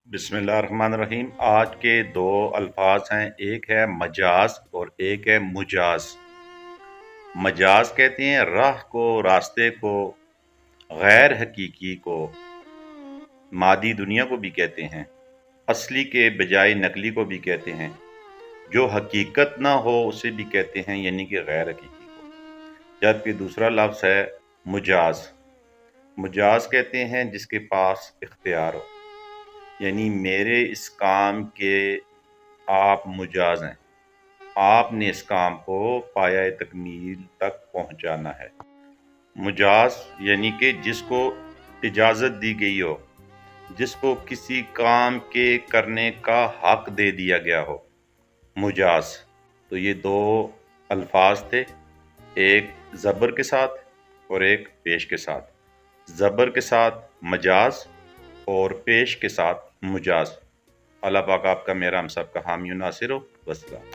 बिस्मिल्लाहिर्रहमानिर्रहीम। आज के दो अल्फाज हैं, एक है मजाज और एक है मुजाज। मजाज कहते हैं राह को, रास्ते को, गैर हकीकी को, मादी दुनिया को भी कहते हैं। असली के बजाय नकली को भी कहते हैं। जो हकीकत ना हो उसे भी कहते हैं, यानी कि गैर हकीकी को। जबकि दूसरा लफ्ज़ है मुजाज। मुजाज कहते हैं जिसके पास इख्तियार हो, यानी मेरे इस काम के आप मुजाज हैं, आपने इस काम को पाया तकमील तक पहुंचाना है। मुजाज यानी कि जिसको इजाज़त दी गई हो, जिसको किसी काम के करने का हक दे दिया गया हो, मुजाज। तो ये दो अल्फाज थे, एक ज़बर के साथ और एक पेश के साथ। ज़बर के साथ मजाज और पेश के साथ मुजाज। अल्लाह पाक आपका मेरा हम सब का हामी नासिर हो। वस्सलाम।